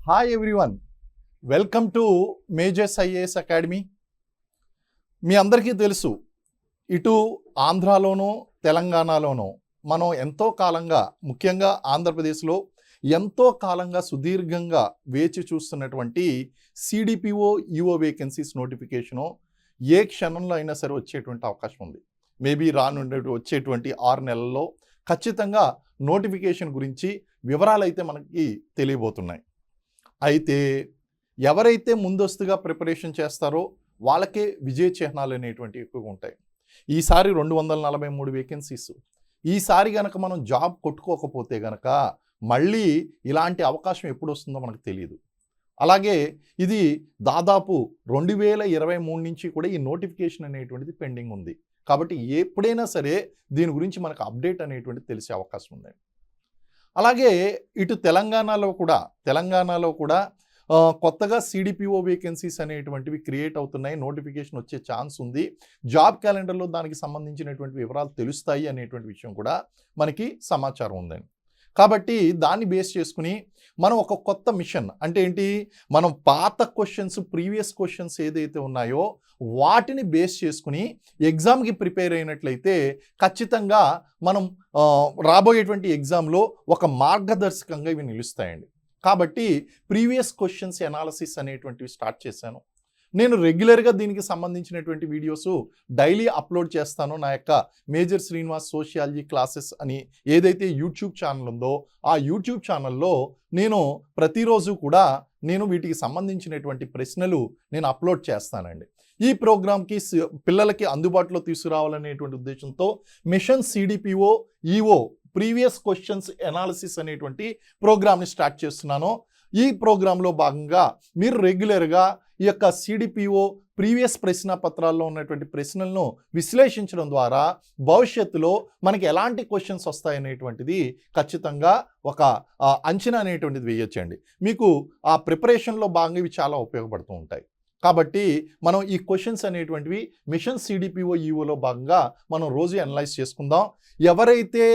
Hi everyone, welcome to Major's IAS academy. మీ అందరికీ తెలుసు, ఇటు ఆంధ్రాలోనూ తెలంగాణలోనూ మనం ఎంతో కాలంగా, ముఖ్యంగా ఆంధ్రప్రదేశ్లో ఎంతో కాలంగా సుదీర్ఘంగా వేచి చూస్తున్నటువంటి సిడిపిఓ ఈఓ వేకెన్సీస్ నోటిఫికేషను ఏ క్షణంలో అయినా సరే వచ్చేటువంటి అవకాశం ఉంది. మేబీ వచ్చేటువంటి 6 నెలల్లో ఖచ్చితంగా నోటిఫికేషన్ గురించి వివరాలు అయితే మనకి తెలియబోతున్నాయి. అయితే ఎవరైతే ముందస్తుగా ప్రిపరేషన్ చేస్తారో వాళ్ళకే విజయ చిహ్నాలు అనేటువంటివి ఎక్కువగా ఉంటాయి. ఈసారి 243 వేకెన్సీస్. ఈసారి కనుక మనం జాబ్ కొట్టుకోకపోతే కనుక మళ్ళీ ఇలాంటి అవకాశం ఎప్పుడు వస్తుందో మనకు తెలియదు. అలాగే ఇది దాదాపు 2023 నుంచి కూడా ఈ నోటిఫికేషన్ అనేటువంటిది పెండింగ్ ఉంది. కాబట్టి ఎప్పుడైనా సరే దీని గురించి మనకు అప్డేట్ అనేటువంటిది తెలిసే అవకాశం ఉంది. అలాగే ఇటు తెలంగాణలో కూడా కొత్తగా సిడిపిఓ వేకెన్సీస్ అనేటువంటివి క్రియేట్ అవుతున్నాయి. నోటిఫికేషన్ వచ్చే ఛాన్స్ ఉంది. జాబ్ క్యాలెండర్లో దానికి సంబంధించినటువంటి వివరాలు తెలుస్తాయి అనేటువంటి విషయం కూడా మనకి సమాచారం ఉందండి. కాబట్టి దాన్ని బేస్ చేసుకుని మనం ఒక కొత్త మిషన్, అంటే ఏంటి, మనం పాత క్వశ్చన్స్, ప్రీవియస్ క్వశ్చన్స్ ఏదైతే ఉన్నాయో వాటిని బేస్ చేసుకుని ఎగ్జామ్కి ప్రిపేర్ అయినట్లయితే ఖచ్చితంగా మనం రాబోయేటువంటి ఎగ్జామ్లో ఒక మార్గదర్శకంగా ఇవి నిలుస్తాయండి. కాబట్టి ప్రీవియస్ క్వశ్చన్స్ ఎనాలిసిస్ అనేటువంటివి స్టార్ట్ చేశాను. నేను రెగ్యులర్గా దీనికి సంబంధించినటువంటి వీడియోస్ డైలీ అప్లోడ్ చేస్తాను. నా యొక్క మేజర్ శ్రీనివాస్ సోషియాలజీ క్లాసెస్ అని ఏదైతే యూట్యూబ్ ఛానల్ ఉందో ఆ యూట్యూబ్ ఛానల్లో నేను ప్రతిరోజు కూడా వీటికి సంబంధించినటువంటి ప్రశ్నలు నేను అప్లోడ్ చేస్తానండి. ఈ ప్రోగ్రామ్కి పిల్లలకి అందుబాటులో తీసుకురావాలనేటువంటి ఉద్దేశంతో mission CDPO EO previous questions analysis అనేటువంటి ప్రోగ్రామ్ని స్టార్ట్ చేస్తున్నాను. ఈ ప్రోగ్రాంలో భాగంగా మీరు రెగ్యులర్గా ఈ యొక్క సిడిపిఓ ప్రీవియస్ ప్రశ్న పత్రాల్లో ఉన్నటువంటి ప్రశ్నలను విశ్లేషించడం ద్వారా భవిష్యత్తులో మనకి ఎలాంటి క్వశ్చన్స్ వస్తాయనేటువంటిది ఖచ్చితంగా ఒక అంచనా అనేటువంటిది వేయొచ్చండి. మీకు ఆ ప్రిపరేషన్లో భాగంగా ఇవి చాలా ఉపయోగపడుతూ ఉంటాయి. కాబట్టి మనం ఈ క్వశ్చన్స్ అనేటువంటివి మిషన్ సిడిపిఓ ఈఓలో భాగంగా మనం రోజు అనలైజ్ చేసుకుందాం. ఎవరైతే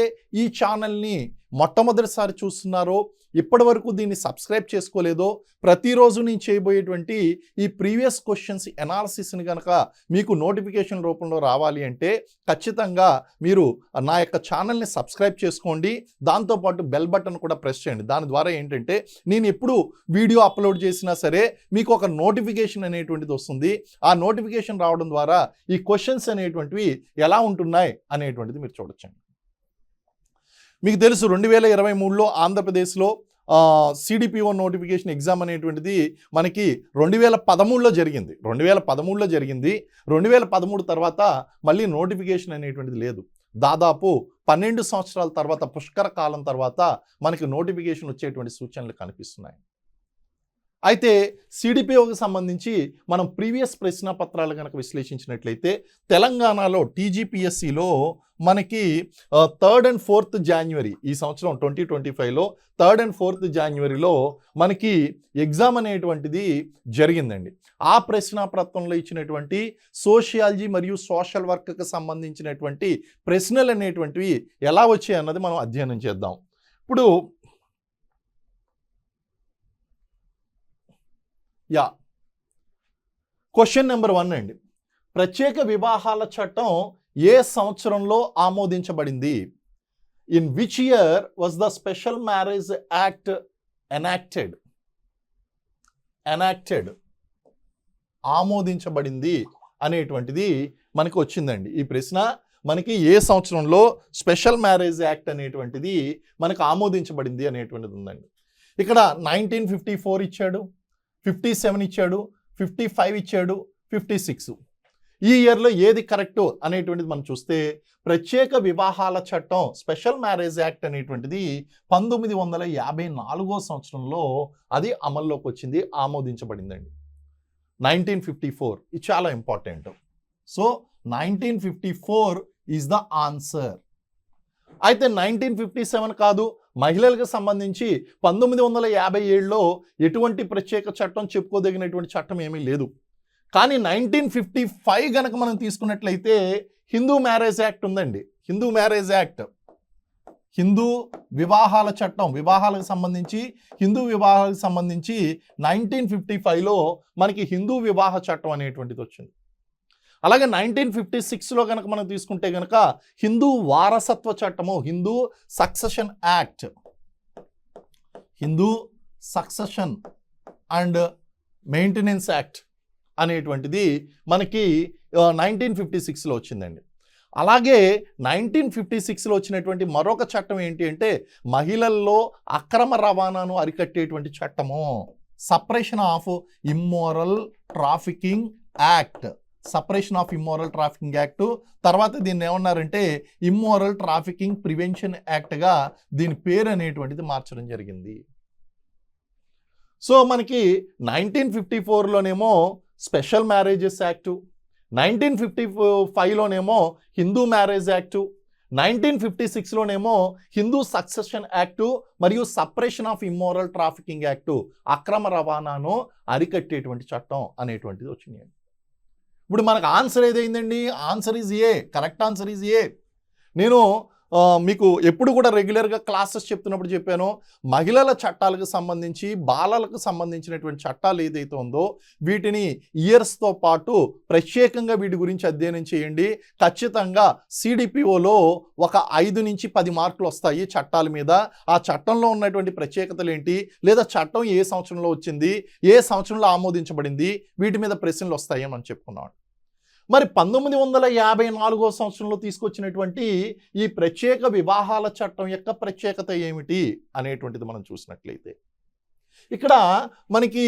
ఈ ఛానల్ని మొట్టమొదటిసారి చూస్తున్నారో, ఇప్పటి వరకు దీన్ని సబ్స్క్రైబ్ చేసుకోలేదో, ప్రతిరోజు నేను చేయబోయేటువంటి ఈ ప్రీవియస్ క్వశ్చన్స్ ఎనాలిసిస్ని కనుక మీకు నోటిఫికేషన్ రూపంలో రావాలి అంటే ఖచ్చితంగా మీరు నా యొక్క ఛానల్ని సబ్స్క్రైబ్ చేసుకోండి. దాంతోపాటు బెల్ బటన్ కూడా ప్రెస్ చేయండి. దాని ద్వారా ఏంటంటే నేను ఎప్పుడు వీడియో అప్లోడ్ చేసినా సరే మీకు ఒక నోటిఫికేషన్ అనేటువంటిది వస్తుంది. ఆ నోటిఫికేషన్ రావడం ద్వారా ఈ క్వశ్చన్స్ అనేటువంటివి ఎలా ఉంటున్నాయి అనేటువంటిది మీరు చూడొచ్చండి. మీకు తెలుసు 2023లో ఆంధ్రప్రదేశ్లో సిడిపిఓ నోటిఫికేషన్ ఎగ్జామ్ అనేటువంటిది మనకి 2013లో జరిగింది. 2013 తర్వాత మళ్ళీ నోటిఫికేషన్ అనేటువంటిది లేదు. దాదాపు 12 సంవత్సరాల తర్వాత, పుష్కర కాలం తర్వాత మనకి నోటిఫికేషన్ వచ్చేటువంటి సూచనలు కనిపిస్తున్నాయి. అయితే సిడిపిఓకి సంబంధించి మనం ప్రీవియస్ ప్రశ్న పత్రాలు కనుక విశ్లేషించినట్లయితే తెలంగాణలో టీజీపీఎస్సీలో మనకి 3rd and 4th January ఈ సంవత్సరం 2025లో 3rd and 4th Januaryలో మనకి ఎగ్జామ్ అనేటువంటిది జరిగిందండి. ఆ ప్రశ్నాపత్రంలో ఇచ్చినటువంటి సోషియాలజీ మరియు సోషల్ వర్క్కి సంబంధించినటువంటి ప్రశ్నలు అనేటువంటివి ఎలా వచ్చాయి అన్నది మనం అధ్యయనం చేద్దాం. ఇప్పుడు క్వశ్చన్ నెంబర్ 1 అండి. ప్రత్యేక వివాహాల చట్టం ఏ సంవత్సరంలో ఆమోదించబడింది? In which year was the special marriage act enacted? ఆమోదించబడింది అనేటువంటిది మనకి వచ్చిందండి. ఈ ప్రశ్న మనకి ఏ సంవత్సరంలో స్పెషల్ మ్యారేజ్ యాక్ట్ అనేటువంటిది మనకు ఆమోదించబడింది అనేటువంటిది ఉందండి. ఇక్కడ 1954 ఇచ్చాడు, 57 ఇచ్చాడు, 55 ఇచ్చాడు, 56. ఈ ఇయర్లో ఏది కరెక్ట్ అనేటువంటిది మనం చూస్తే ప్రత్యేక వివాహాల చట్టం స్పెషల్ మ్యారేజ్ యాక్ట్ అనేటువంటిది 1954 సంవత్సరంలో అది అమల్లోకి వచ్చింది, ఆమోదించబడిందండి. 1954 ఇది చాలా important. So 1954 is the answer. అయితే 1957 కాదు, మహిళలకు సంబంధించి 1957లో ఎటువంటి ప్రత్యేక చట్టం, చెప్పుకోదగినటువంటి చట్టం ఏమీ లేదు. కానీ 1955 కనుక మనం తీసుకున్నట్లయితే హిందూ మ్యారేజ్ యాక్ట్ ఉందండి. హిందూ మ్యారేజ్ యాక్ట్ హిందూ వివాహాల చట్టం, వివాహాలకు సంబంధించి హిందూ వివాహాలకు సంబంధించి 1955లో మనకి హిందూ వివాహ చట్టం అనేటువంటిది వచ్చింది. అలాగే 1956లో కనుక మనం తీసుకుంటే కనుక హిందూ వారసత్వ చట్టము, Hindu succession act, Hindu succession and maintenance act అనేటువంటిది మనకి 1956లో వచ్చిందండి. అలాగే 1956లో వచ్చినటువంటి మరొక చట్టం ఏంటి అంటే మహిళల్లో అక్రమ రవాణాను అరికట్టేటువంటి చట్టము, separation of immoral trafficking act, separation of immoral trafficking act. తర్వాత దీన్ని ఏమన్నారంటే ఇమ్మోరల్ ట్రాఫికింగ్ ప్రివెన్షన్ యాక్ట్గా దీని పేరు అనేటువంటిది మార్చడం జరిగింది. సో మనకి 1954లోనేమో స్పెషల్ మ్యారేజెస్ యాక్టు, 1955లోనేమో హిందూ మ్యారేజ్ యాక్టు, 1956లోనేమో హిందూ సక్సెషన్ యాక్టు మరియు separation of immoral trafficking act, అక్రమ రవాణాను అరికట్టేటువంటి చట్టం అనేటువంటిది వచ్చినాయి. ఇప్పుడు మనకు ఆన్సర్ ఏదైందండి? Answer is A, correct answer is A. నేను మీకు ఎప్పుడు కూడా రెగ్యులర్గా క్లాసెస్ చెప్తున్నప్పుడు చెప్పాను, మహిళల చట్టాలకు సంబంధించి బాలలకు సంబంధించినటువంటి చట్టాలు ఏదైతే ఉందో వీటిని ఇయర్స్తో పాటు ప్రత్యేకంగా వీటి గురించి అధ్యయనం చేయండి. ఖచ్చితంగా సిడిపిఓలో ఒక 5 నుంచి 10 మార్కులు వస్తాయి చట్టాల మీద. ఆ చట్టంలో ఉన్నటువంటి ప్రత్యేకతలు ఏంటి, లేదా చట్టం ఏ సంవత్సరంలో వచ్చింది, ఏ సంవత్సరంలో ఆమోదించబడింది, వీటి మీద ప్రశ్నలు వస్తాయని మనం చెప్పుకున్నాం. మరి 1954 సంవత్సరంలో తీసుకొచ్చినటువంటి ఈ ప్రత్యేక వివాహాల చట్టం యొక్క ప్రత్యేకత ఏమిటి అనేటువంటిది మనం చూసినట్లయితే ఇక్కడ మనకి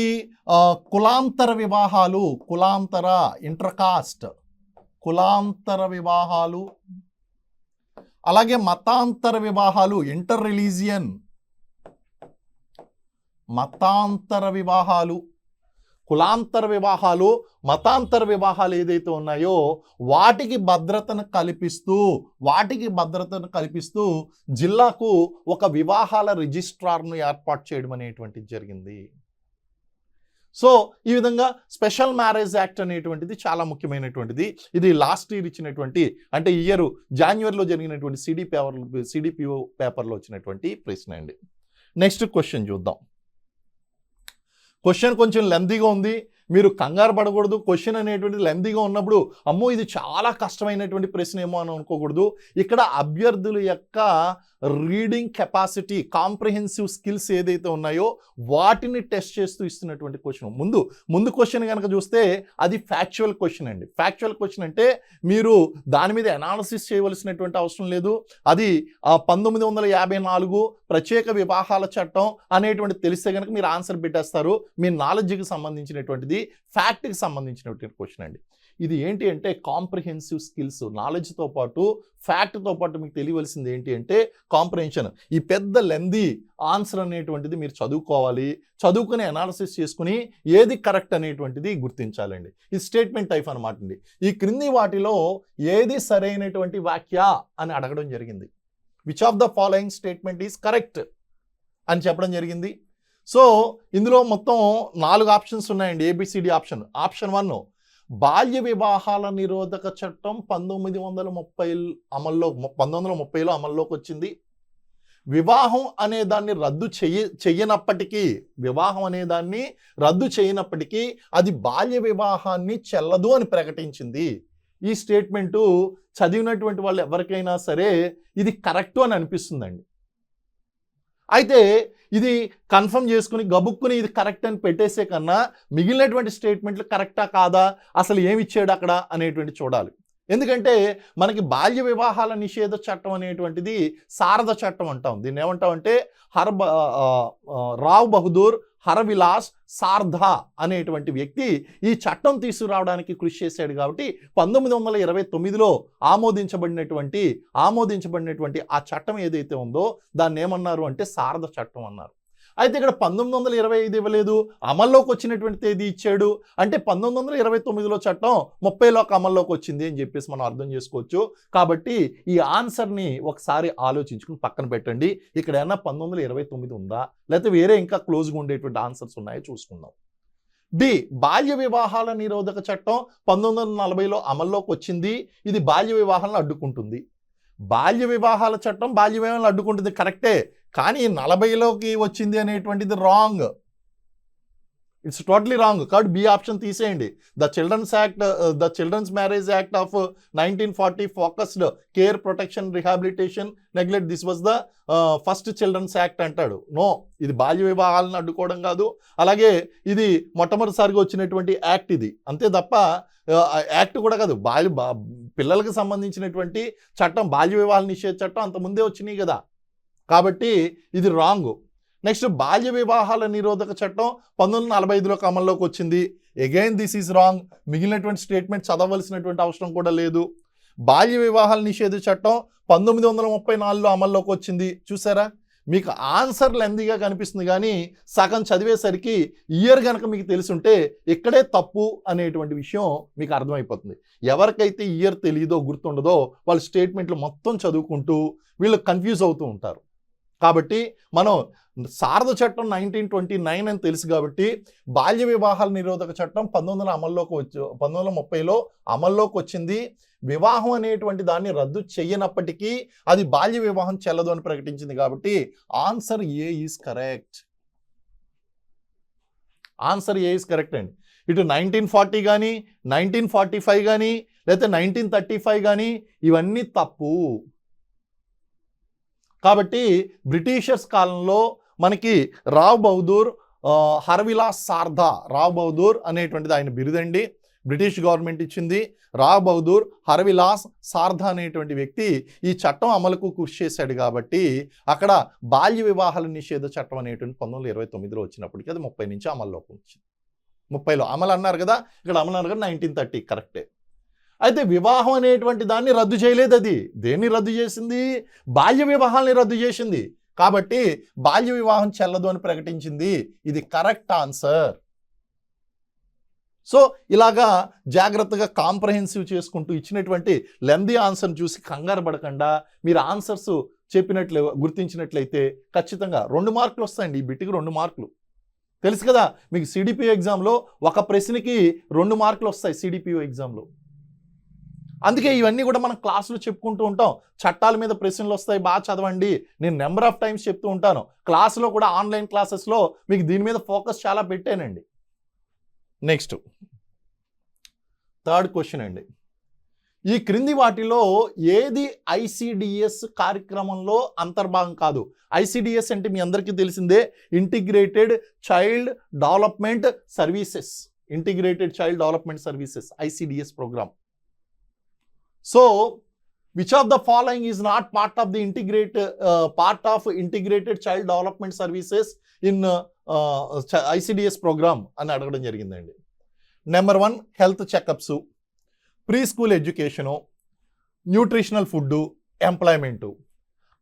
కులాంతర వివాహాలు, కులాంతర ఇంటర్కాస్ట్ కులాంతర వివాహాలు, అలాగే మతాంతర వివాహాలు ఇంటర్ రిలీజియన్ మతాంతర వివాహాలు, కులాంతర వివాహాలు, మతాంతర వివాహాలు ఏదైతే ఉన్నాయో వాటికి భద్రతను కల్పిస్తూ జిల్లాకు ఒక వివాహాల రిజిస్ట్రార్ను ఏర్పాటు చేయడం అనేటువంటిది జరిగింది. సో ఈ విధంగా స్పెషల్ మ్యారేజ్ యాక్ట్ అనేటువంటిది చాలా ముఖ్యమైనటువంటిది. ఇది లాస్ట్ ఇయర్ ఇచ్చినటువంటి, అంటే ఈ ఇయర్ జాన్యువరిలో జరిగినటువంటి సిడిపిఓ పేపర్లో వచ్చినటువంటి ప్రశ్న అండి. నెక్స్ట్ క్వశ్చన్ చూద్దాం. క్వశ్చన్ కొంచెం లెంతీగా ఉంది, మీరు కంగారు పడకూడదు. క్వశ్చన్ అనేటువంటిది లెంతీగా ఉన్నప్పుడు అమ్మో ఇది చాలా కష్టమైనటువంటి ప్రశ్న ఏమో అని అనుకోకూడదు. ఇక్కడ అభ్యర్థుల యొక్క రీడింగ్ కెపాసిటీ, కాంప్రిహెన్సివ్ స్కిల్స్ ఏదైతే ఉన్నాయో వాటిని టెస్ట్ చేస్తూ ఇస్తున్నటువంటి క్వశ్చన్. ముందు క్వశ్చన్ కనుక చూస్తే అది ఫ్యాక్చువల్ క్వశ్చన్ అండి. ఫ్యాక్చువల్ క్వశ్చన్ అంటే మీరు దాని మీద అనాలిసిస్ చేయవలసినటువంటి అవసరం లేదు. అది 1954 ప్రత్యేక వివాహాల చట్టం అనేటువంటి తెలిస్తే కనుక మీరు ఆన్సర్ పెట్టేస్తారు. మీ నాలెడ్జ్కి సంబంధించినటువంటిది, ఫ్యాక్ట్కి సంబంధించినటువంటి క్వశ్చన్ అండి. ఇది ఏంటి అంటే కాంప్రిహెన్సివ్ స్కిల్స్, నాలెడ్జ్తో పాటు ఫ్యాక్ట్తో పాటు మీకు తెలియవలసింది ఏంటి అంటే కాంప్రిహెన్షన్. ఈ పెద్ద లెందీ ఆన్సర్ అనేటువంటిది మీరు చదువుకోవాలి, చదువుకుని అనాలిసిస్ చేసుకుని ఏది కరెక్ట్ అనేటువంటిది గుర్తించాలండి. ఈ స్టేట్మెంట్ టైప్ అనమాట అండి. ఈ క్రింది వాటిలో ఏది సరైనటువంటి వాక్య అని అడగడం జరిగింది. Which of the following statement is correct అని చెప్పడం జరిగింది. సో ఇందులో మొత్తం 4 ఆప్షన్స్ ఉన్నాయండి. A B C D option. ఆప్షన్ 1 బాల్య వివాహాల నిరోధక చట్టం 1930లో అమల్లోకి వచ్చింది. వివాహం అనే దాన్ని రద్దు చేయనప్పటికీ అది బాల్య వివాహాన్ని చెల్లదు అని ప్రకటించింది. ఈ స్టేట్మెంటు చదివినటువంటి వాళ్ళు ఎవరికైనా సరే ఇది కరెక్టు అని అనిపిస్తుందండి. అయితే ఇది కన్ఫర్మ్ చేసుకుని గబుక్కుని ఇది కరెక్ట్ అని పెట్టేసే కన్నా మిగిలినటువంటి స్టేట్మెంట్లు కరెక్టా కాదా, అసలు ఏమి ఇచ్చాడు అక్కడ అనేటువంటి చూడాలి. ఎందుకంటే మనకి బాల్య వివాహాల నిషేధ చట్టం అనేటువంటిది శారద చట్టం అంటాం. దీన్ని ఏమంటామంటే రావ్ బహదూర్ హరవిలాస్ సార్ధా అనేటువంటి వ్యక్తి ఈ చట్టం తీసుకురావడానికి కృషి చేశాడు. కాబట్టి 1929లో ఆమోదించబడినటువంటి ఆ చట్టం ఏదైతే ఉందో దాన్ని ఏమన్నారు అంటే శారద చట్టం అన్నారు. అయితే ఇక్కడ 1925 ఇవ్వలేదు, అమల్లోకి వచ్చినటువంటి తేదీ ఇచ్చాడు. అంటే 1929లో చట్టం 30లోకి అమల్లోకి వచ్చింది అని చెప్పేసి మనం అర్థం చేసుకోవచ్చు. కాబట్టి ఈ ఆన్సర్ని ఒకసారి ఆలోచించుకుని పక్కన పెట్టండి. ఇక్కడ ఏమన్నా 1929 ఉందా, లేకపోతే వేరే ఇంకా క్లోజ్గా ఉండేటువంటి ఆన్సర్స్ ఉన్నాయో చూసుకుందాం. డి, బాల్య వివాహాల నిరోధక చట్టం 1940లో అమల్లోకి వచ్చింది. ఇది బాల్య వివాహాలను అడ్డుకుంటుంది. బాల్య వివాహాల చట్టం బాల్య వివాహాలను అడ్డుకుంటుంది, కరెక్టే. కానీ 40లోకి వచ్చింది అనేటువంటిది రాంగ్. It's totally wrong. కాబట్టి బి ఆప్షన్ తీసేయండి. The children's marriage act of 1940 focused care, protection, rehabilitation, neglect. This was the first children's act అంటాడు. నో, ఇది బాల్య వివాహాలను అడ్డుకోవడం కాదు. అలాగే ఇది మొట్టమొదటిసారిగా వచ్చినటువంటి యాక్ట్ ఇది, అంతే తప్ప యాక్ట్ కూడా కాదు. పిల్లలకు సంబంధించినటువంటి చట్టం, బాల్య వివాహాల నిషేధ చట్టం అంతకుముందే వచ్చినాయి కదా, కాబట్టి ఇది రాంగ్. నెక్స్ట్, బాల్య వివాహాల నిరోధక చట్టం 1945లోకి అమల్లోకి వచ్చింది. Again this is wrong. మిగిలినటువంటి స్టేట్మెంట్ చదవలసినటువంటి అవసరం కూడా లేదు. బాల్య వివాహాల నిషేధ చట్టం 1934లో అమల్లోకి వచ్చింది. చూసారా, మీకు ఆన్సర్ లెందీగా కనిపిస్తుంది, కానీ సగం చదివేసరికి ఇయర్ కనుక మీకు తెలుసుంటే ఇక్కడే తప్పు అనేటువంటి విషయం మీకు అర్థమైపోతుంది. ఎవరికైతే ఇయర్ తెలియదో, గుర్తుండదో, వాళ్ళు స్టేట్మెంట్లు మొత్తం చదువుకుంటూ వీళ్ళు కన్ఫ్యూజ్ అవుతూ ఉంటారు. కాబట్టి మనం శారద చట్టం 1929 అని తెలుసు కాబట్టి బాల్య వివాహాల నిరోధక చట్టం 1930లో అమల్లోకి వచ్చింది. వివాహం అనేటువంటి దాన్ని రద్దు చెయ్యనప్పటికీ అది బాల్య వివాహం చెల్లదు అని ప్రకటించింది. కాబట్టి answer A is correct. Answer A is correct అండి. ఇటు 1940 కానీ 1945 కానీ లేకపోతే 1935 కానీ ఇవన్నీ తప్పు. కాబట్టి బ్రిటిషర్స్ కాలంలో మనకి రావ్ బహదూర్ హరవిలాస్ సార్దా, రావ్ బహదూర్ అనేటువంటిది ఆయన బిరుదండి, బ్రిటిష్ గవర్నమెంట్ ఇచ్చింది. రావ్ బహదూర్ హరవిలాస్ సార్దా అనేటువంటి వ్యక్తి ఈ చట్టం అమలుకు కృషి చేశాడు. కాబట్టి అక్కడ బాల్య వివాహాల నిషేధ చట్టం అనేటువంటి 1929లో వచ్చినప్పటికీ అది 30 నుంచి అమల్లోకి వచ్చింది. 30లో అమలు అన్నారు కదా, ఇక్కడ అమలు అన్నారు కదా, 1930 కరెక్టే. అయితే వివాహం అనేటువంటి దాన్ని రద్దు చేయలేదు. అది దేన్ని రద్దు చేసింది? బాల్య వివాహాన్ని రద్దు చేసింది. కాబట్టి బాల్య వివాహం చెల్లదు అని ప్రకటించింది. ఇది కరెక్ట్ ఆన్సర్. సో ఇలాగా జాగ్రత్తగా కాంప్రహెన్సివ్ చేసుకుంటూ ఇచ్చినటువంటి లెందీ ఆన్సర్ని చూసి కంగారు పడకుండా మీరు ఆన్సర్స్ గుర్తించినట్లయితే ఖచ్చితంగా 2 మార్కులు వస్తాయండి. ఈ బిట్కి 2 మార్కులు. తెలుసు కదా మీకు, సిడిపిఓ ఎగ్జామ్లో ఒక ప్రశ్నకి 2 మార్కులు వస్తాయి సిడిపిఓ ఎగ్జామ్లో. అందుకే ఇవన్నీ కూడా మనం క్లాసులో చెప్పుకుంటూ ఉంటాం. చట్టాల మీద ప్రశ్నలు వస్తాయి, బాగా చదవండి. నేను నెంబర్ ఆఫ్ టైమ్స్ చెప్తూ ఉంటాను. క్లాసులో కూడా ఆన్లైన్ క్లాసెస్లో మీకు దీని మీద ఫోకస్ చాలా పెట్టానండి. నెక్స్ట్ 3rd క్వశ్చన్ అండి. ఈ క్రింది వాటిలో ఏది ఐసిడిఎస్ కార్యక్రమంలో అంతర్భాగం కాదు? ఐసిడిఎస్ అంటే మీ అందరికీ తెలిసిందే, integrated child development services. Integrated child development services, ICDS program. So, which of the following is not part of the integrated child development services in ICDS program అని అడగడం జరిగిందండి. Number 1 health checkups, pre school education, nutritional food, employment.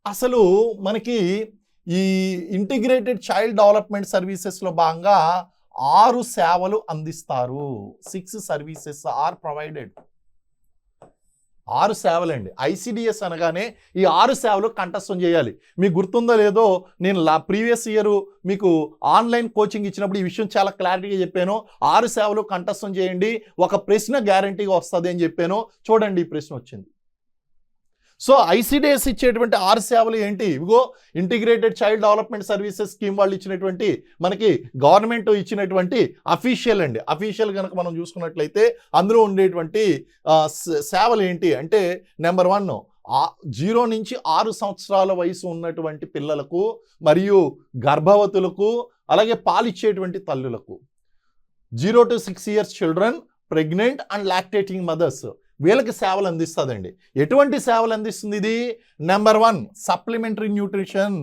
అసలు మనకి ఈ integrated child development సర్వీసెస్లో భాగంగా 6 సేవలు అందిస్తారు. 6 సర్వీసెస్ ఆర్ ప్రొవైడెడ్. 6 సేవలండి. ఐసిడిఎస్ అనగానే ఈ 6 సేవలు కంఠస్థం చేయాలి. మీకు గుర్తుందో లేదో, నేను ప్రీవియస్ ఇయర్ మీకు ఆన్లైన్ కోచింగ్ ఇచ్చినప్పుడు ఈ విషయం చాలా క్లారిటీగా చెప్పాను. 6 సేవలు కంఠస్థం చేయండి, ఒక ప్రశ్న గ్యారంటీగా వస్తుంది అని చెప్పాను. చూడండి, ఈ ప్రశ్న వచ్చింది. సో ఐసిడిఎస్ ఇచ్చేటువంటి 6 సేవలు ఏంటి? ఇవిగో integrated child development services scheme వాళ్ళు ఇచ్చినటువంటి, మనకి గవర్నమెంట్ ఇచ్చినటువంటి అఫీషియల్ అండి. అఫీషియల్ కనుక మనం చూసుకున్నట్లయితే అందులో ఉండేటువంటి సేవలు ఏంటి అంటే, నెంబర్ 1 0 నుంచి 6 సంవత్సరాల వయసు ఉన్నటువంటి పిల్లలకు మరియు గర్భవతులకు, అలాగే పాలిచ్చేటువంటి తల్లులకు. 0 to 6 years children, pregnant and lactating mothers, వీళ్ళకి సేవలు అందిస్తుందండి. ఎటువంటి సేవలు అందిస్తుంది ఇది? నెంబర్ 1 సప్లిమెంటరీ న్యూట్రిషన్,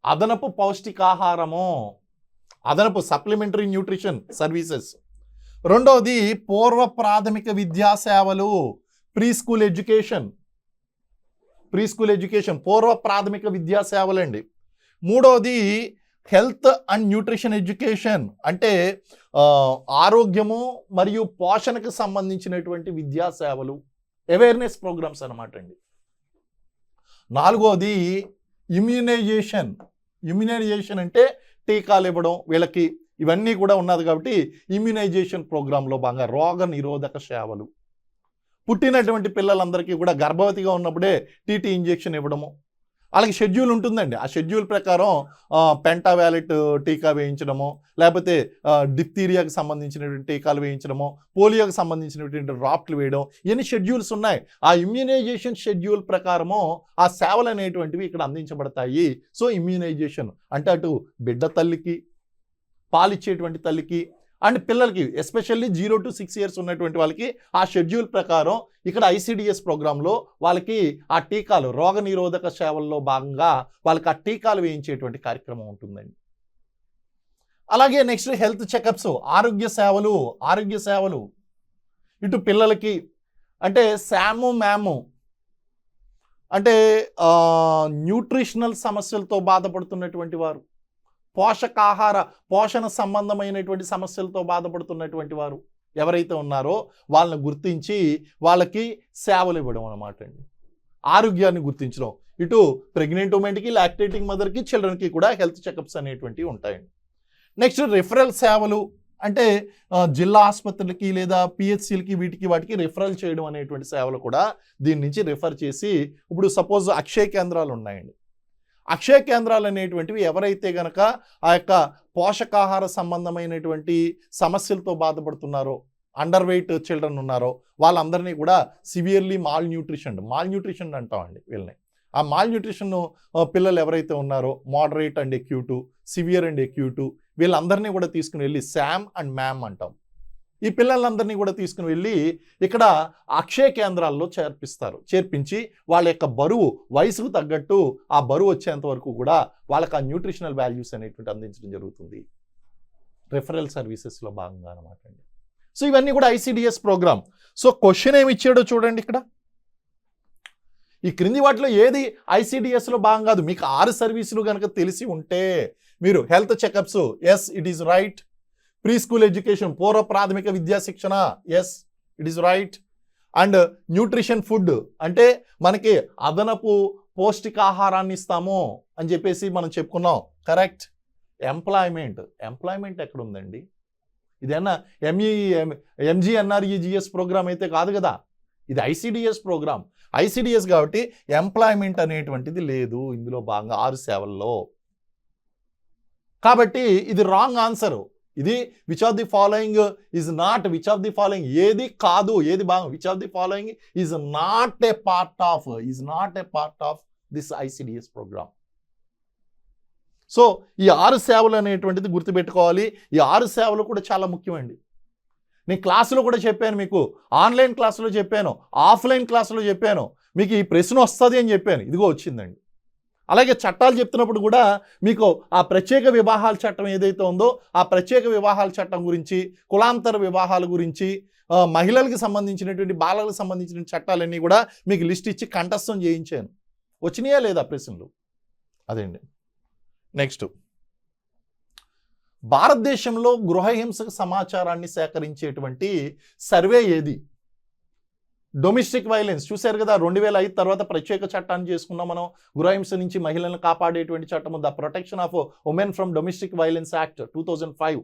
అదనపు పౌష్టికాహారము, అదనపు సప్లిమెంటరీ న్యూట్రిషన్ సర్వీసెస్. రెండవది పూర్వ ప్రాథమిక విద్యా సేవలు, ప్రీ స్కూల్ ఎడ్యుకేషన్, పూర్వ ప్రాథమిక విద్యా సేవలండి. మూడవది హెల్త్ అండ్ న్యూట్రిషన్ ఎడ్యుకేషన్, అంటే ఆరోగ్యము మరియు పోషణకు సంబంధించినటువంటి విద్యా సేవలు, అవేర్నెస్ ప్రోగ్రామ్స్ అన్నమాట అండి. నాలుగోది ఇమ్యునైజేషన్ అంటే టీకాలు ఇవ్వడం వీళ్ళకి, ఇవన్నీ కూడా ఉన్నది కాబట్టి ఇమ్యునైజేషన్ ప్రోగ్రాంలో భాగంగా రోగ నిరోధక సేవలు. పుట్టినటువంటి పిల్లలందరికీ కూడా గర్భవతిగా ఉన్నప్పుడే టీటీ ఇంజెక్షన్ ఇవ్వడము. వాళ్ళకి షెడ్యూల్ ఉంటుందండి. ఆ షెడ్యూల్ ప్రకారం పెంటావాలెట్ టీకా వేయించడము, లేకపోతే డిప్తీరియాకి సంబంధించినటువంటి టీకాలు వేయించడము, పోలియోకి సంబంధించినటువంటి డ్రాప్లు వేయడం, ఇవన్నీ షెడ్యూల్స్ ఉన్నాయి. ఆ ఇమ్యూనైజేషన్ షెడ్యూల్ ప్రకారము ఆ సేవలు అనేటువంటివి ఇక్కడ అందించబడతాయి. సో ఇమ్యూనైజేషన్ అంటే అటు బిడ్డ తల్లికి, పాలిచ్చేటువంటి తల్లికి అండ్ పిల్లలకి, ఎస్పెషల్లీ 0 to 6 years ఉన్నటువంటి వాళ్ళకి ఆ షెడ్యూల్ ప్రకారం ఇక్కడ ఐసిడిఎస్ ప్రోగ్రాంలో వాళ్ళకి ఆ టీకాలు, రోగ నిరోధక సేవల్లో భాగంగా వాళ్ళకి ఆ టీకాలు వేయించేటువంటి కార్యక్రమం ఉంటుందండి. అలాగే నెక్స్ట్ హెల్త్ చెకప్స్, ఆరోగ్య సేవలు ఇటు పిల్లలకి అంటే శాము మ్యాము అంటే న్యూట్రిషనల్ సమస్యలతో బాధపడుతున్నటువంటి వారు, పోషణ సంబంధమైనటువంటి సమస్యలతో బాధపడుతున్నటువంటి వారు ఎవరైతే ఉన్నారో వాళ్ళని గుర్తించి వాళ్ళకి సేవలు ఇవ్వడం అన్నమాట అండి. ఆరోగ్యాన్ని గుర్తించడం, ఇటు ప్రెగ్నెంట్ ఉమెన్కి, లాక్టేటింగ్ మదర్కి, చిల్డ్రన్కి కూడా హెల్త్ చెకప్స్ అనేటువంటివి ఉంటాయండి. నెక్స్ట్ రిఫరల్ సేవలు అంటే జిల్లా ఆసుపత్రులకి లేదా పిహెచ్సిలకి వాటికి రిఫరల్ చేయడం అనేటువంటి సేవలు కూడా దీని నుంచి రిఫర్ చేసి, ఇప్పుడు సపోజ్ అక్షయ కేంద్రాలు ఉన్నాయండి. అక్షయ కేంద్రాలు అనేటువంటివి ఎవరైతే గనక ఆ యొక్క పోషకాహార సంబంధమైనటువంటి సమస్యలతో బాధపడుతున్నారో, అండర్ వెయిట్ చిల్డ్రన్ ఉన్నారో వాళ్ళందరినీ కూడా సివియర్లీ మాల్ న్యూట్రిషన్ అంటామండి వీళ్ళని. ఆ మాల్ న్యూట్రిషన్ పిల్లలు ఎవరైతే ఉన్నారో మోడరేట్ అండ్ ఎక్యూటు, సివియర్ అండ్ ఎక్యూటు, వీళ్ళందరినీ కూడా తీసుకుని వెళ్ళి శామ్ అండ్ మ్యామ్ అంటాం. ఈ పిల్లలందరినీ కూడా తీసుకుని వెళ్ళి ఇక్కడ అక్షయ కేంద్రాల్లో చేర్పించి వాళ్ళ యొక్క బరువు, వయసుకు తగ్గట్టు ఆ బరువు వచ్చేంత వరకు కూడా వాళ్ళకి ఆ న్యూట్రిషనల్ వాల్యూస్ అనేటువంటి అందించడం జరుగుతుంది రిఫరల్ సర్వీసెస్లో భాగంగా అనమాట అండి. సో ఇవన్నీ కూడా ఐసిడిఎస్ ప్రోగ్రామ్. సో క్వశ్చన్ ఏమి ఇచ్చాడో చూడండి ఇక్కడ. ఈ క్రింది వాటిలో ఏది ఐసిడిఎస్లో భాగం కాదు? మీకు 6 సర్వీసులు కనుక తెలిసి ఉంటే మీరు health checkups, yes it is right. Preschool education, పూర్వ ప్రాథమిక విద్యా శిక్షణ, yes it is right. And nutrition food అంటే మనకి అదనపు పౌష్టికాహారాన్ని ఇస్తాము అని చెప్పేసి మనం చెప్పుకున్నాం, కరెక్ట్. ఎంప్లాయ్మెంట్ ఎక్కడ ఉందండి? ఇదేనా ఎంజీఎన్ఆర్ఈజిఎస్ ప్రోగ్రామ్ అయితే కాదు కదా, ఇది ఐసిడిఎస్ ప్రోగ్రామ్. ఐసిడిఎస్ కాబట్టి ఎంప్లాయ్మెంట్ అనేటువంటిది లేదు ఇందులో భాగంగా 6 సేవల్లో. కాబట్టి ఇది రాంగ్ ఆన్సర్. ఇది which of the following is not, ఏది కాదు, ఏది భాగం, which of the following is not a part of this ICDS program. So ఈ 6 సేవలు అనేటువంటిది గుర్తుపెట్టుకోవాలి. ఈ 6 సేవలు కూడా చాలా ముఖ్యమండి. నేను క్లాసులో కూడా చెప్పాను, మీకు ఆన్లైన్ క్లాసులో చెప్పాను, ఆఫ్లైన్ క్లాసులో చెప్పాను, మీకు ఈ ప్రశ్న వస్తుంది అని చెప్పాను, ఇదిగో వచ్చిందండి. అలాగే చట్టాలు చెప్తున్నప్పుడు కూడా మీకు ఆ ప్రత్యేక వివాహాల చట్టం ఏదైతే ఉందో ఆ ప్రత్యేక వివాహాల చట్టం గురించి, కులాంతర వివాహాల గురించి, మహిళలకు సంబంధించినటువంటి, బాలలకు సంబంధించిన చట్టాలన్నీ కూడా మీకు లిస్ట్ ఇచ్చి కంఠస్థం చేయించాను. వచ్చినాయా లేదా ప్రశ్నలు? అదేండి. నెక్స్ట్, భారతదేశంలో గృహహింసక సమాచారాన్ని సేకరించేటువంటి సర్వే ఏది? డొమెస్టిక్ వైలెన్స్ చూశారు కదా, 2005 తర్వాత ప్రత్యేక చట్టాన్ని చేసుకున్నాం మనం. గృహహింస నుంచి మహిళలను కాపాడేటువంటి చట్టము, the protection of women from domestic violence act 2005.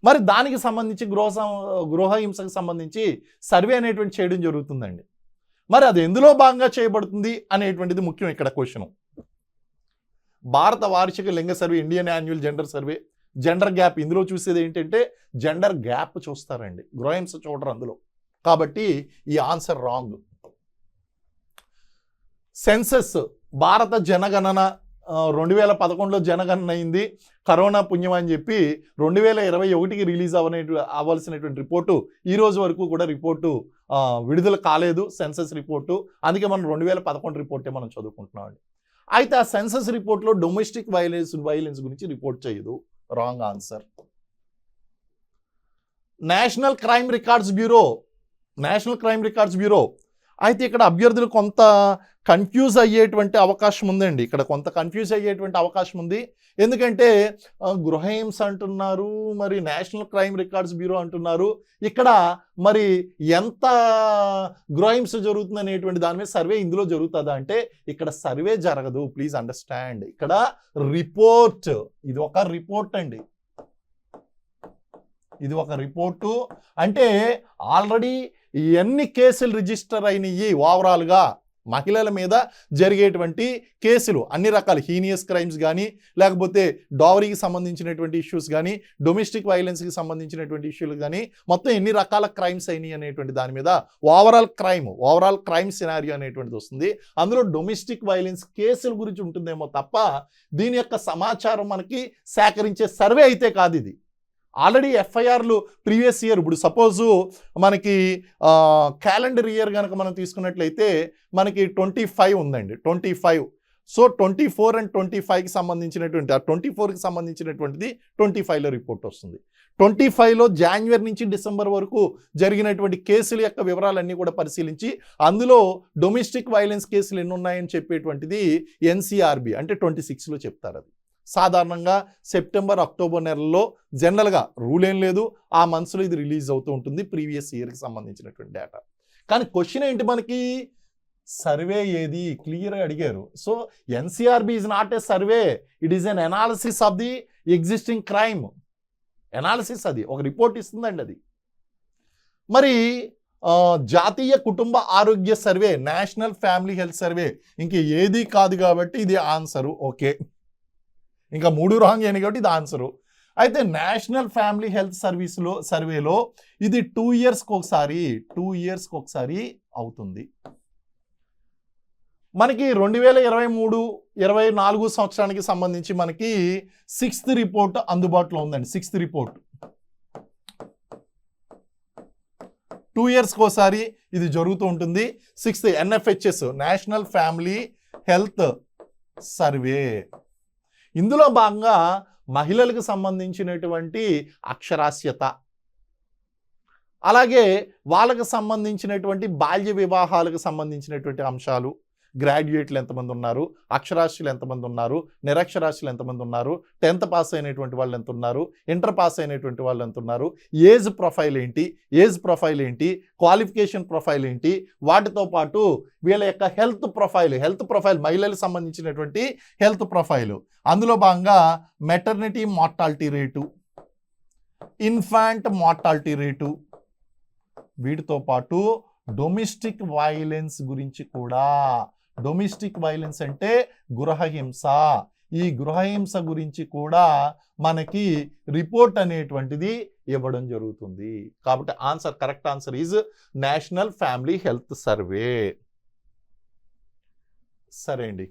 మరి దానికి సంబంధించి గృహహింసకు సంబంధించి సర్వే అనేటువంటి చేయడం జరుగుతుందండి. మరి అది ఎందులో భాగంగా చేయబడుతుంది అనేటువంటిది ముఖ్యం ఇక్కడ క్వశ్చన్. భారత వార్షిక లింగ survey, Indian annual gender survey, gender gap. ఇందులో చూసేది ఏంటంటే జెండర్ గ్యాప్ చూస్తారండి, గృహహింస చూడరు అందులో. కాబట్టి ఈ ఆన్సర్ రాంగ్. సెన్సస్, భారత జనగణన 2011లో జనగణన అయింది. కరోనా పుణ్యం అని చెప్పి 2021కి రిలీజ్ అవ్వాల్సినటువంటి రిపోర్టు ఈ రోజు వరకు కూడా రిపోర్టు విడుదల కాలేదు, సెన్సస్ రిపోర్టు. అందుకే మనం 2011 రిపోర్టే మనం చదువుకుంటున్నాం అండి. అయితే ఆ సెన్సస్ రిపోర్ట్లో డొమెస్టిక్ వైలెన్స్ గురించి రిపోర్ట్ చేయదు, wrong answer. National crime records bureau అయితే ఇక్కడ అభ్యర్థులు కొంత కన్ఫ్యూజ్ అయ్యేటువంటి అవకాశం ఉందండి. ఎందుకంటే గృహహింస అంటున్నారు, మరి నేషనల్ క్రైమ్ రికార్డ్స్ బ్యూరో అంటున్నారు. ఇక్కడ మరి ఎంత గృహహింస జరుగుతుంది అనేటువంటి దాని మీద సర్వే ఇందులో జరుగుతుందా అంటే ఇక్కడ సర్వే జరగదు. Please understand. ఇక్కడ రిపోర్ట్, ఇది ఒక రిపోర్ట్ అండి. ఇది ఒక రిపోర్టు అంటే ఆల్రెడీ ఎన్ని కేసులు రిజిస్టర్ అయినాయి ఓవరాల్గా మహిళల మీద జరిగేటువంటి కేసులు, అన్ని రకాల హీనియస్ క్రైమ్స్ కానీ, లేకపోతే డౌరీకి సంబంధించినటువంటి ఇష్యూస్ కానీ, డొమెస్టిక్ వైలెన్స్కి సంబంధించినటువంటి ఇష్యూలు కానీ, మొత్తం ఎన్ని రకాల క్రైమ్స్ అయినాయి అనేటువంటి దాని మీద ఓవరాల్ క్రైమ్ సినారియో అనేటువంటిది వస్తుంది. అందులో డొమెస్టిక్ వైలెన్స్ కేసుల గురించి ఉంటుందేమో తప్ప దీని యొక్క సమాచారం మనకి సేకరించే సర్వే అయితే కాదు. ఇది ఆల్రెడీ ఎఫ్ఐఆర్లు ప్రీవియస్ ఇయర్, ఇప్పుడు సపోజు మనకి క్యాలెండర్ ఇయర్ కనుక మనం తీసుకున్నట్లయితే మనకి 25 ఉందండి, 25. సో 24 అండ్ 25కి సంబంధించినటువంటి, ఆ 24కి సంబంధించినటువంటిది 25లో రిపోర్ట్ వస్తుంది. 25లో జనవరి నుంచి డిసెంబర్ వరకు జరిగినటువంటి కేసుల యొక్క వివరాలన్నీ కూడా పరిశీలించి అందులో డొమెస్టిక్ వైలెన్స్ కేసులు ఎన్ని ఉన్నాయని చెప్పేటువంటిది ఎన్సీఆర్బి అంటే 26లో చెప్తారు. అది సాధారణంగా సెప్టెంబర్ అక్టోబర్ నెలల్లో జనరల్గా రూల్ ఏం లేదు, ఆ మంత్స్లో ఇది రిలీజ్ అవుతూ ఉంటుంది ప్రీవియస్ ఇయర్కి సంబంధించినటువంటి డేటా. కానీ క్వశ్చన్ ఏంటి, మనకి సర్వే ఏది క్లియర్గా అడిగారు. So NCRB is not A survey, it is an analysis of the existing crime analysis. అది ఒక రిపోర్ట్ ఇస్తుందండి. అది మరి జాతీయ కుటుంబ ఆరోగ్య survey, national family health survey ఇంక ఏది కాదు కాబట్టి ఇది ఆన్సరు. ఓకే, ఇంకా 3 రాంగ్ అయినాయి కాబట్టి ఇది ఆన్సరు. అయితే నేషనల్ ఫ్యామిలీ హెల్త్ సర్వేలో ఇది 2 ఇయర్స్కి ఒకసారి అవుతుంది. మనకి 2023-24 సంవత్సరానికి సంబంధించి మనకి 6th రిపోర్ట్ అందుబాటులో ఉందండి. 6th రిపోర్ట్ 2 ఇయర్స్కి ఒకసారి ఇది జరుగుతూ ఉంటుంది. 6th NFHS national family health survey. ఇందులో భాగంగా మహిళలకు సంబంధించినటువంటి అక్షరాస్యత, అలాగే వాళ్ళకు సంబంధించినటువంటి బాల్య వివాహాలకు సంబంధించినటువంటి అంశాలు, గ్రాడ్యుయేట్లు ఎంతమంది ఉన్నారు, అక్షరాస్యులు ఎంతమంది ఉన్నారు, నిరక్షరాస్యులు ఎంతమంది ఉన్నారు, 10th పాస్ అయినటువంటి వాళ్ళు ఎంత ఉన్నారు, ఇంటర్ పాస్ అయినటువంటి వాళ్ళు ఎంత ఉన్నారు, ఏజ్ ప్రొఫైల్ ఏంటి, క్వాలిఫికేషన్ ప్రొఫైల్ ఏంటి, వాటితో పాటు వీళ్ళ యొక్క హెల్త్ ప్రొఫైల్ మహిళలకు సంబంధించినటువంటి హెల్త్ ప్రొఫైల్. అందులో భాగంగా maternity mortality rate, infant mortality rate, వీటితో పాటు డొమెస్టిక్ వైలెన్స్ గురించి కూడా. డొమెస్టిక్ వైలెన్స్ అంటే గృహహింస, ఈ గృహహింస గురించి కూడా మనకి రిపోర్ట్ అనేటువంటిది ఇవ్వడం జరుగుతుంది. కాబట్టి correct answer is national family health survey. సరే అండి,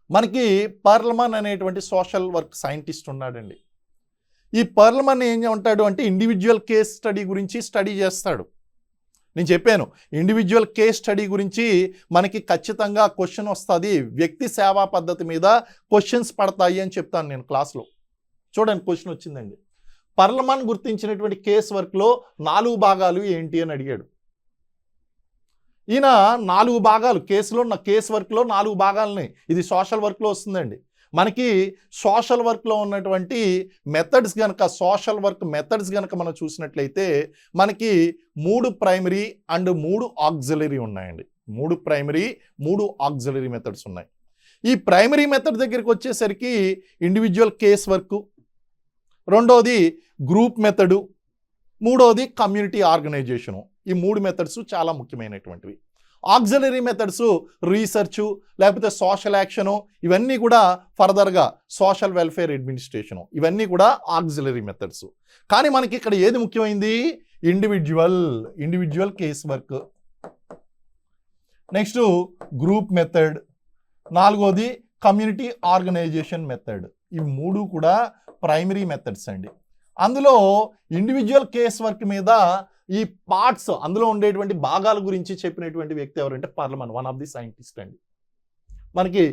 మనకి పర్ల్మన్ అనేటువంటి సోషల్ వర్క్ సైంటిస్ట్ ఉన్నాడండి. ఈ పర్ల్మన్ ఏం ఉంటాడు అంటే ఇండివిజువల్ కేస్ స్టడీ గురించి స్టడీ చేస్తాడు. నేను చెప్పాను, ఇండివిజువల్ కేస్ స్టడీ గురించి మనకి ఖచ్చితంగా క్వశ్చన్ వస్తుంది. వ్యక్తి సేవా పద్ధతి మీద క్వశ్చన్స్ పడతాయి అని చెప్తాను నేను క్లాస్లో. చూడండి, క్వశ్చన్ వచ్చిందండి. పర్ల్మన్ గుర్తించినటువంటి కేస్ వర్క్లో 4 భాగాలు ఏంటి అని అడిగాడు. ఈయన 4 భాగాలు కేస్ వర్క్లో 4 భాగాలని, ఇది సోషల్ వర్క్లో వస్తుందండి. మనకి సోషల్ వర్క్లో ఉన్నటువంటి మెథడ్స్ కనుక, సోషల్ వర్క్ మెథడ్స్ కనుక మనం చూసినట్లయితే మనకి 3 ప్రైమరీ అండ్ 3 ఆక్సిలరీ ఉన్నాయండి. 3 ప్రైమరీ 3 ఆక్సిలరీ మెథడ్స్ ఉన్నాయి. ఈ ప్రైమరీ మెథడ్ దగ్గరికి వచ్చేసరికి ఇండివిజువల్ కేస్ వర్క్, రెండోది గ్రూప్ మెథడు, మూడోది కమ్యూనిటీ ఆర్గనైజేషను. ఈ 3 మెథడ్స్ చాలా ముఖ్యమైనటువంటివి. ఆక్సిలరీ మెథడ్స్ రీసెర్చు, లేకపోతే సోషల్ యాక్షను, ఇవన్నీ కూడా ఫర్దర్గా సోషల్ వెల్ఫేర్ అడ్మినిస్ట్రేషను, ఇవన్నీ కూడా ఆక్సిలరీ మెథడ్స్. కానీ మనకి ఇక్కడ ఏది ముఖ్యమైంది, individual case work, next group method, 4వది కమ్యూనిటీ ఆర్గనైజేషన్ మెథడ్. ఇవి 3 కూడా ప్రైమరీ మెథడ్స్ అండి. అందులో ఇండివిజువల్ కేస్ వర్క్ మీద ఈ పార్ట్స్, అందులో ఉండేటువంటి భాగాల గురించి చెప్పినటువంటి వ్యక్తి ఎవరంటే పర్ల్మన్, వన్ ఆఫ్ ది సైంటిస్ట్ అండి. మనకి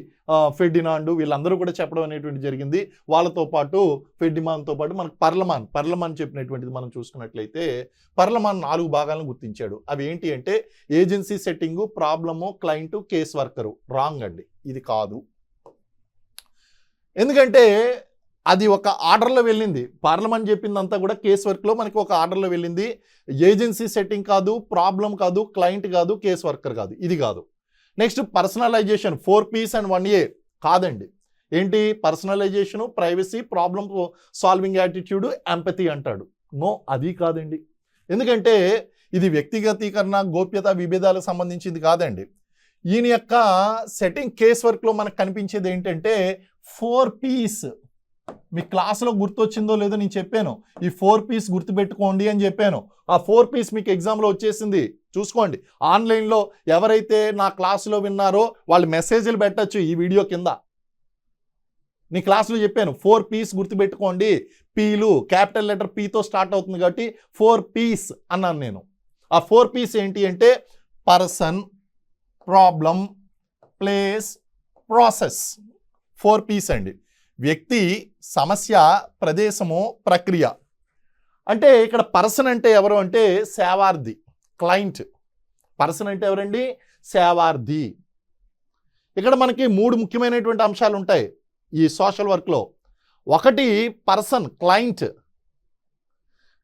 ఫెర్డినాండ్ వీళ్ళందరూ కూడా చెప్పడం అనేటువంటి జరిగింది. వాళ్ళతో పాటు ఫెర్డిమాన్తో పాటు మనకు పర్ల్మన్ చెప్పినటువంటిది మనం చూసుకున్నట్లయితే పర్ల్మన్ 4 భాగాలను గుర్తించాడు. అవి ఏంటి అంటే agency setting, problem, client, case worker. Wrong అండి, ఇది కాదు. ఎందుకంటే అది ఒక ఆర్డర్లో వెళ్ళింది. పార్లమెంట్ చెప్పిందంతా కూడా కేస్ వర్క్లో మనకి ఒక ఆర్డర్లో వెళ్ళింది. ఏజెన్సీ సెట్టింగ్ కాదు, ప్రాబ్లం కాదు, క్లయింట్ కాదు, కేస్ వర్కర్ కాదు, ఇది కాదు. Next personalisation 4Ps and 1A కాదండి. ఏంటి personalisation, privacy, problem solving attitude, empathy అంటాడు. నో, అది కాదండి. ఎందుకంటే ఇది వ్యక్తిగతీకరణ, గోప్యత, విభేదాలకు సంబంధించింది కాదండి. ఈయన యొక్క సెట్టింగ్ కేస్ వర్క్లో మనకు కనిపించేది ఏంటంటే 4 Ps. మీ క్లాసులో గుర్తొచ్చిందో లేదో నేను చెప్పాను. ఈ 4 Ps గుర్తుపెట్టుకోండి అని చెప్పాను. ఆ 4 Ps మీకు ఎగ్జామ్లో వచ్చేసింది, చూసుకోండి. ఆన్లైన్లో ఎవరైతే నా క్లాసులో విన్నారో వాళ్ళు మెసేజ్లు పెట్టచ్చు ఈ వీడియో కింద. నీ క్లాసులో చెప్పాను 4 Ps గుర్తుపెట్టుకోండి. పీలు క్యాపిటల్ లెటర్ పీతో స్టార్ట్ అవుతుంది కాబట్టి 4 Ps అన్నాను నేను. ఆ 4 Ps ఏంటి అంటే person, problem, place, process. 4 Ps అండి. వ్యక్తి, సమస్య, ప్రదేశము, ప్రక్రియ. అంటే ఇక్కడ పర్సన్ అంటే ఎవరు అంటే సేవార్థి, క్లయింట్. పర్సన్ అంటే ఎవరండి? సేవార్థి. ఇక్కడ మనకి 3 ముఖ్యమైనటువంటి అంశాలు ఉంటాయి ఈ సోషల్ వర్క్లో. ఒకటి పర్సన్, క్లయింట్.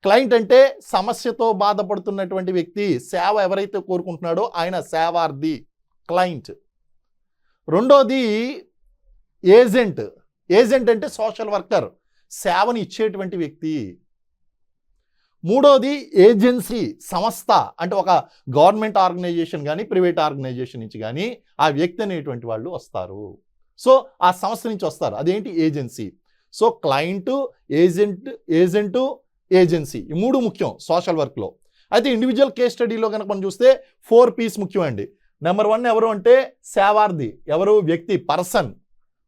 క్లయింట్ అంటే సమస్యతో బాధపడుతున్నటువంటి వ్యక్తి, సేవ ఎవరైతే కోరుకుంటున్నాడో ఆయన సేవార్థి, క్లయింట్. రెండోది ఏజెంట్. ఏజెంట్ అంటే సోషల్ వర్కర్, సేవని ఇచ్చేటువంటి వ్యక్తి. మూడోది ఏజెన్సీ, సంస్థ. అంటే ఒక గవర్నమెంట్ ఆర్గనైజేషన్ కానీ ప్రైవేట్ ఆర్గనైజేషన్ నుంచి కానీ ఆ వ్యక్తి అనేటువంటి వాళ్ళు వస్తారు. సో ఆ సంస్థ నుంచి వస్తారు, అదేంటి? Agency. So client, agent, agency, ఈ 3 ముఖ్యం సోషల్ వర్క్లో. అయితే ఇండివిజువల్ కేస్ స్టడీలో కనుక మనం చూస్తే 4 Ps ముఖ్యం అండి. నెంబర్ 1 ఎవరు అంటే సేవార్థి, ఎవరు? వ్యక్తి, పర్సన్.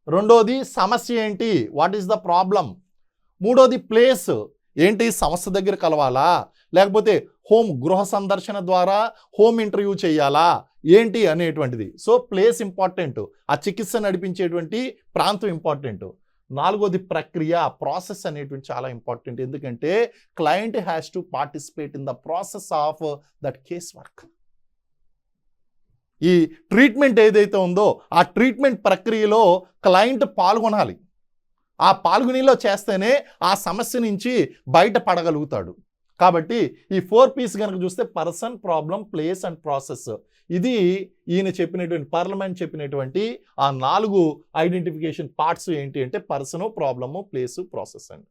రెండోది సమస్య ఏంటి? What is the problem. మూడోది ప్లేస్, ఏంటి? సంస్థ దగ్గర కలవాలా లేకపోతే గృహ సందర్శన ద్వారా హోమ్ ఇంటర్వ్యూ చేయాలా ఏంటి అనేటువంటిది. సో ప్లేస్ ఇంపార్టెంట్, ఆ చికిత్స నడిపించేటువంటి ప్రాంతం ఇంపార్టెంట్. నాలుగోది ప్రక్రియ, ప్రాసెస్ అనేటువంటి చాలా ఇంపార్టెంట్. ఎందుకంటే client has to participate in the process of that case work. ఈ ట్రీట్మెంట్ ఏదైతే ఉందో ఆ ట్రీట్మెంట్ ప్రక్రియలో క్లయింట్ పాల్గొనాలి. ఆ పాల్గొనిలో చేస్తేనే ఆ సమస్య నుంచి బయటపడగలుగుతాడు. కాబట్టి ఈ 4 Ps కనుక చూస్తే person, problem, place and process. ఇది ఈయన చెప్పినటువంటి పార్లమెంట్ చెప్పినటువంటి ఆ 4 ఐడెంటిఫికేషన్ పార్ట్స్ ఏంటి అంటే పర్సను, ప్రాబ్లము, ప్లేసు, ప్రాసెస్ అండి.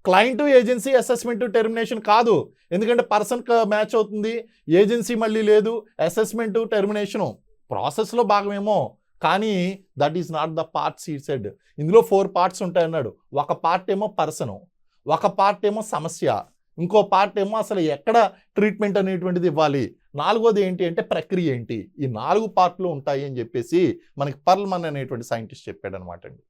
క్లయింట్, ఏజెన్సీ, అసెస్మెంట్, టెర్మినేషన్ కాదు. ఎందుకంటే పర్సన్కి మ్యాచ్ అవుతుంది, ఏజెన్సీ మళ్ళీ లేదు, అసెస్మెంటు, టెర్మినేషను ప్రాసెస్లో భాగమేమో, కానీ that is not the parts he said. ఇందులో 4 పార్ట్స్ ఉంటాయన్నాడు. ఒక పార్ట్ ఏమో పర్సను, ఒక పార్ట్ ఏమో సమస్య, ఇంకో పార్ట్ ఏమో అసలు ఎక్కడ ట్రీట్మెంట్ అనేటువంటిది ఇవ్వాలి, నాలుగోది ఏంటి అంటే ప్రక్రియ ఏంటి. ఈ 4 పార్ట్లు ఉంటాయి అని చెప్పేసి మనకి పర్ల్మన్ అనేటువంటి సైంటిస్ట్ చెప్పాడు అనమాట అండి.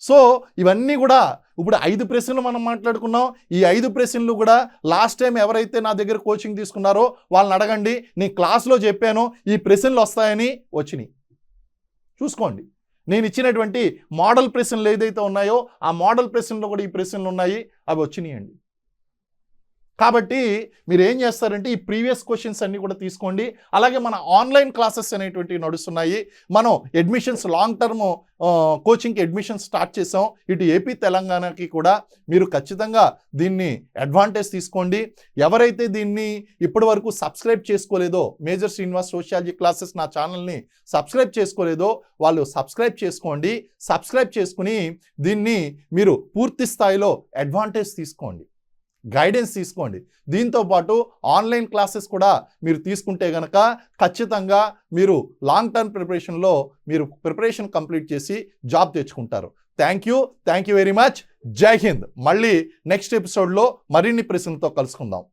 సో ఇవన్నీ కూడా ఇప్పుడు 5 ప్రశ్నలు మనం మాట్లాడుకున్నాం. ఈ 5 ప్రశ్నలు కూడా లాస్ట్ టైం ఎవరైతే నా దగ్గర కోచింగ్ తీసుకున్నారో వాళ్ళని అడగండి. నేను క్లాస్లో చెప్పాను ఈ ప్రశ్నలు వస్తాయని, వచ్చినాయి. చూసుకోండి, నేను ఇచ్చినటువంటి మోడల్ ప్రశ్నలు ఏదైతే ఉన్నాయో ఆ మోడల్ ప్రశ్నలో కూడా ఈ ప్రశ్నలు ఉన్నాయి, అవి వచ్చినాయండి. కాబట్టి మీరు ఏం చేస్తారంటే ఈ ప్రీవియస్ క్వశ్చన్స్ అన్నీ కూడా తీసుకోండి. అలాగే మన ఆన్లైన్ క్లాసెస్ అనేటువంటివి నడుస్తున్నాయి. మనం అడ్మిషన్స్, లాంగ్ టర్మ్ కోచింగ్కి అడ్మిషన్స్ స్టార్ట్ చేసాం. ఇటు ఏపీ, తెలంగాణకి కూడా మీరు ఖచ్చితంగా దీన్ని అడ్వాంటేజ్ తీసుకోండి. ఎవరైతే దీన్ని ఇప్పటి వరకు సబ్స్క్రైబ్ చేసుకోలేదో, మేజర్ శ్రీనివాస్ సోషియాలజీ క్లాసెస్ నా ఛానల్ని సబ్స్క్రైబ్ చేసుకోలేదో వాళ్ళు సబ్స్క్రైబ్ చేసుకోండి. సబ్స్క్రైబ్ చేసుకుని దీన్ని మీరు పూర్తి స్థాయిలో అడ్వాంటేజ్ తీసుకోండి, గైడెన్స్ తీసుకోండి. దీంతోపాటు ఆన్లైన్ క్లాసెస్ కూడా మీరు తీసుకుంటే కనుక ఖచ్చితంగా మీరు లాంగ్ టర్మ్ ప్రిపరేషన్లో మీరు ప్రిపరేషన్ కంప్లీట్ చేసి జాబ్ తెచ్చుకుంటారు. Thank you very much. జై హింద్. మళ్ళీ నెక్స్ట్ ఎపిసోడ్లో మరిన్ని ప్రశ్నలతో కలుసుకుందాం.